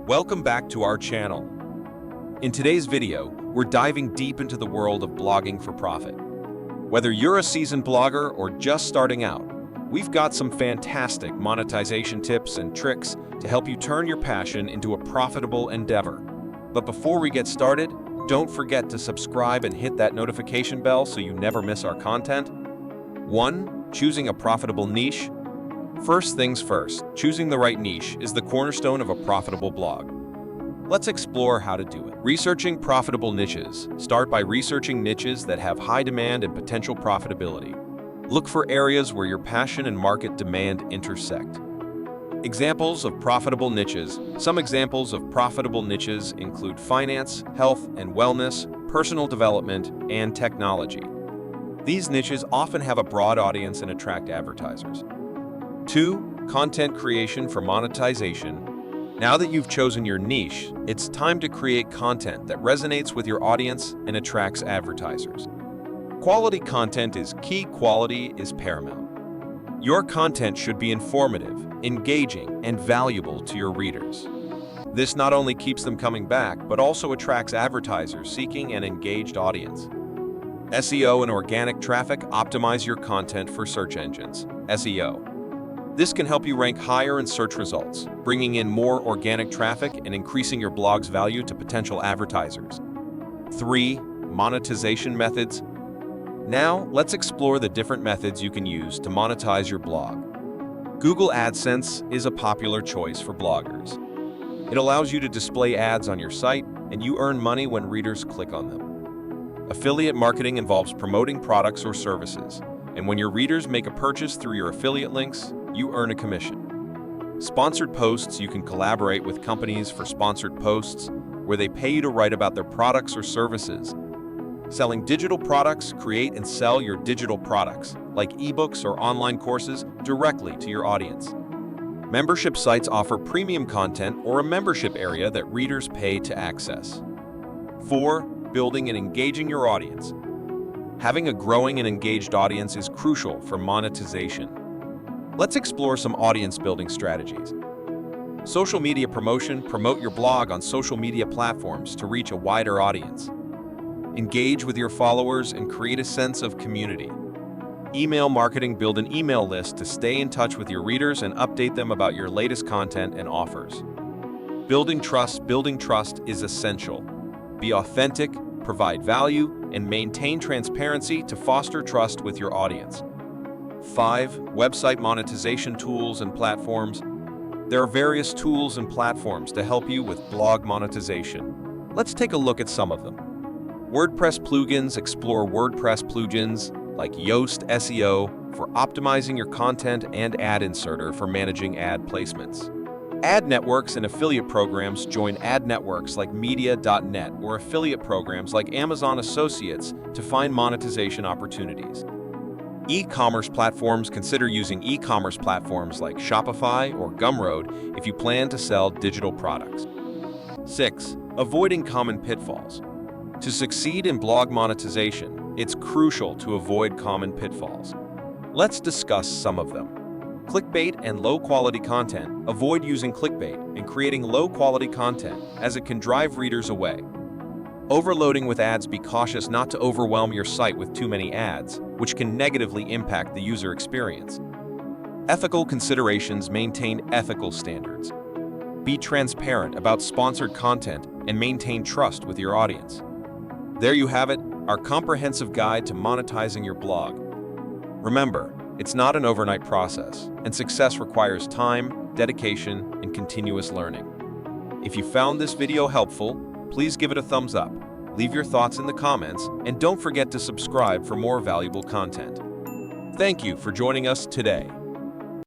Welcome back to our channel. In today's video, we're diving deep into the world of blogging for profit. Whether you're a seasoned blogger or just starting out, we've got some fantastic monetization tips and tricks to help you turn your passion into a profitable endeavor. But before we get started, don't forget to subscribe and hit that notification bell so you never miss our content. 1. Choosing a profitable niche. First things first, choosing the right niche is the cornerstone of a profitable blog. Let's explore how to do it. Researching profitable niches. Start by researching niches that have high demand and potential profitability. Look for areas where your passion and market demand intersect. Examples of profitable niches. Some examples of profitable niches include finance, health and wellness, personal development, and technology. These niches often have a broad audience and attract advertisers. 2. Content creation for monetization. Now that you've chosen your niche, it's time to create content that resonates with your audience and attracts advertisers. Quality content is key. Quality is paramount. Your content should be informative, engaging, and valuable to your readers. This not only keeps them coming back, but also attracts advertisers seeking an engaged audience. SEO and organic traffic. Optimize your content for search engines. SEO. This can help you rank higher in search results, bringing in more organic traffic and increasing your blog's value to potential advertisers. 3. Monetization methods. Now, let's explore the different methods you can use to monetize your blog. Google AdSense is a popular choice for bloggers. It allows you to display ads on your site, and you earn money when readers click on them. Affiliate marketing involves promoting products or services, and when your readers make a purchase through your affiliate links, you earn a commission. Sponsored posts. You can collaborate with companies for sponsored posts, where they pay you to write about their products or services. Selling digital products. Create and sell your digital products, like ebooks or online courses, directly to your audience. Membership sites offer premium content or a membership area that readers pay to access. 4. Building and engaging your audience. Having a growing and engaged audience is crucial for monetization. Let's explore some audience-building strategies. Social media promotion. Promote your blog on social media platforms to reach a wider audience. Engage with your followers and create a sense of community. Email marketing. Build an email list to stay in touch with your readers and update them about your latest content and offers. Building trust. Building trust is essential. Be authentic, provide value, and maintain transparency to foster trust with your audience. 5. Website monetization tools and platforms. There are various tools and platforms to help you with blog monetization. Let's take a look at some of them. WordPress plugins. Explore WordPress plugins like Yoast SEO for optimizing your content and Ad Inserter for managing ad placements. Ad networks and affiliate programs. Join ad networks like Media.net or affiliate programs like Amazon Associates to find monetization opportunities. E-commerce platforms. Consider using e-commerce platforms like Shopify or Gumroad if you plan to sell digital products. 6. Avoiding common pitfalls. To succeed in blog monetization, it's crucial to avoid common pitfalls. Let's discuss some of them. Clickbait and low-quality content. Avoid using clickbait and creating low-quality content, as it can drive readers away. Overloading with ads. Be cautious not to overwhelm your site with too many ads, which can negatively impact the user experience. Ethical considerations. Maintain ethical standards. Be transparent about sponsored content and maintain trust with your audience. There you have it, our comprehensive guide to monetizing your blog. Remember, it's not an overnight process, and success requires time, dedication, and continuous learning. If you found this video helpful, please give it a thumbs up, leave your thoughts in the comments, and don't forget to subscribe for more valuable content. Thank you for joining us today.